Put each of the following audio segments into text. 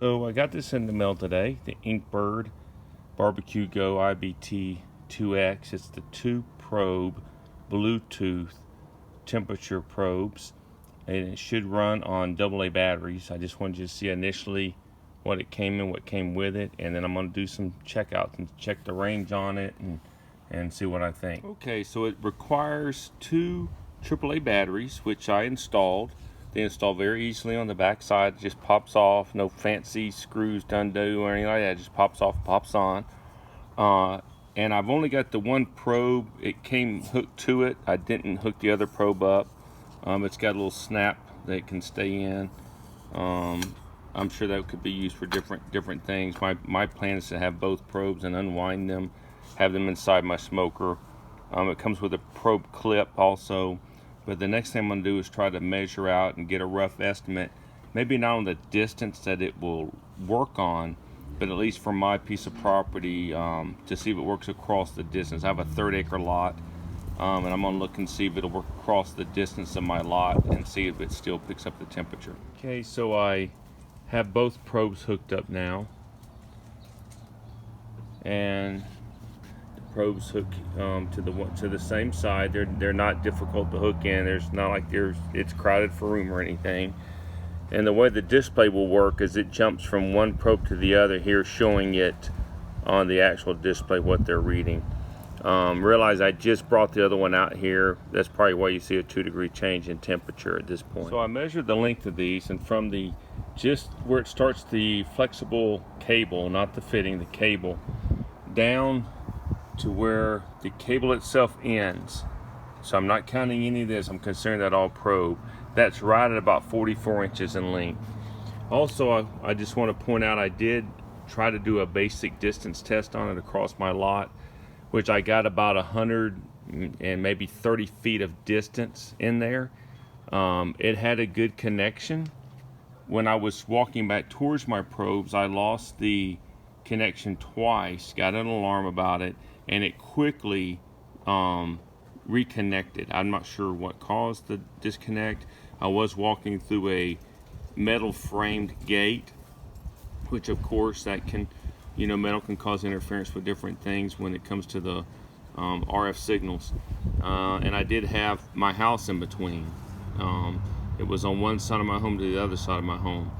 So I got this in the mail today, the Inkbird Barbecue Go IBT-2X. It's the 2-probe Bluetooth temperature probes, and it should run on AA batteries. I just wanted you to see initially what it came in, what came with it, and then I'm going to do some checkouts and check the range on it and see what I think. Okay, so it requires 2 AAA batteries, which I installed. They install very easily on the back side. It just pops off, no fancy screws to undo or anything like that. It just pops off, pops on. And I've only got the one probe. It came hooked to it. I didn't hook the other probe up. It's got a little snap that it can stay in. I'm sure that could be used for different things. My plan is to have both probes and unwind them, have them inside my smoker. It comes with a probe clip also. But the next thing I'm going to do is try to measure out and get a rough estimate, maybe not on the distance that it will work on, but at least for my piece of property, to see if it works across the distance. I have a 3rd-acre lot, and I'm going to look and see if it'll work across the distance of my lot and see if it still picks up the temperature. Okay, so I have both probes hooked up now, and probes hook to the same side. They're not difficult to hook in. There's not like it's crowded for room or anything. And the way the display will work is it jumps from one probe to the other here, showing it on the actual display what they're reading. Realize I just brought the other one out here. That's probably why you see a 2-degree change in temperature at this point. So I measured the length of these, and from the just where it starts the flexible cable, not the fitting, the cable, down to where the cable itself ends. So I'm not counting any of this. I'm considering that all probe. That's right at about 44 inches in length. Also, I just want to point out I did try to do a basic distance test on it across my lot, which I got about 100 and maybe 30 feet of distance in there. It had a good connection. When I was walking back towards my probes, I lost the connection twice, got an alarm about it, and it quickly reconnected. I'm not sure what caused the disconnect. I was walking through a metal framed gate, which of course that can, metal can cause interference with different things when it comes to the RF signals. And I did have my house in between. It was on one side of my home to the other side of my home.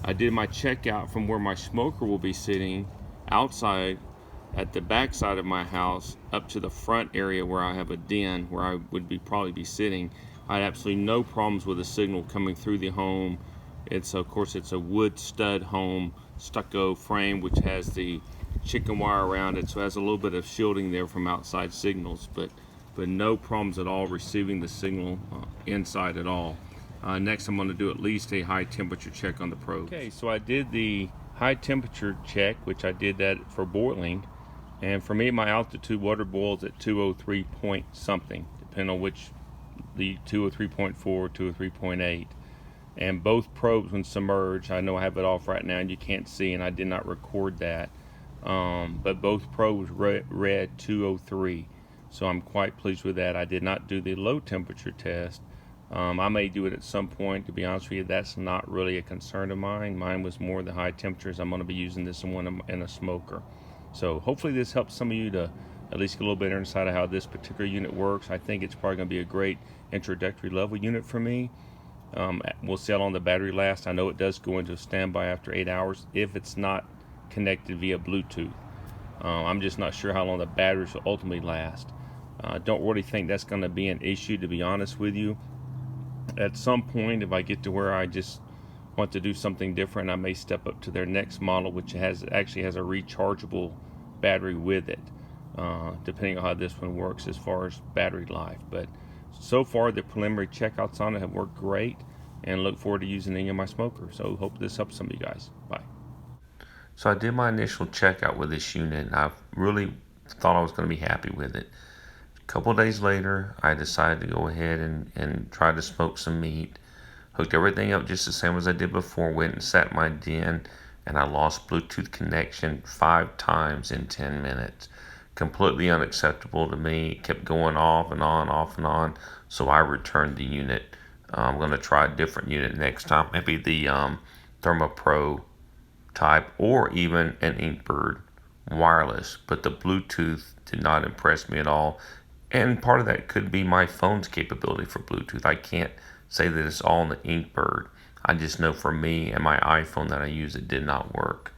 I did my checkout from where my smoker will be sitting outside at the back side of my house up to the front area where I have a den where I would probably be sitting. I had absolutely no problems with the signal coming through the home. Of course it's a wood stud home, stucco frame, which has the chicken wire around it, so it has a little bit of shielding there from outside signals, but no problems at all receiving the signal inside at all. Next I'm going to do at least a high temperature check on the probe. Okay, so I did the high temperature check, which I did that for boiling, and for me my altitude water boils at 203 point something, depending on which, the 203.4, 203.8. And both probes when submerged, I know I have it off right now and you can't see, and I did not record that, but both probes read 203, so I'm quite pleased with that. I did not do the low temperature test. I may do it at some point. To be honest with you, that's not really a concern of mine. Mine was more the high temperatures. I'm going to be using this in a smoker. So hopefully this helps some of you to at least get a little bit inside of how this particular unit works. I think it's probably going to be a great introductory level unit for me. We'll see how long the battery lasts. I know it does go into standby after 8 hours if it's not connected via Bluetooth. I'm just not sure how long the batteries will ultimately last. Don't really think that's going to be an issue, to be honest with you. At some point, if I get to where I just want to do something different, I may step up to their next model, which actually has a rechargeable battery with it, depending on how this one works as far as battery life. But so far the preliminary checkouts on it have worked great, and look forward to using any of my smokers. So hope this helps some of you guys. Bye. So I did my initial checkout with this unit, and I really thought I was going to be happy with it. A couple days later, I decided to go ahead and try to smoke some meat. Hooked everything up just the same as I did before, went and sat in my den, and I lost Bluetooth connection 5 times in 10 minutes. Completely unacceptable to me. It kept going off and on, off and on, so I returned the unit. I'm going to try a different unit next time, maybe the Thermo Pro type, or even an Inkbird wireless, but the Bluetooth did not impress me at all. And part of that could be my phone's capability for Bluetooth. I can't say that it's all in the Inkbird. I just know for me and my iPhone that I use, it did not work.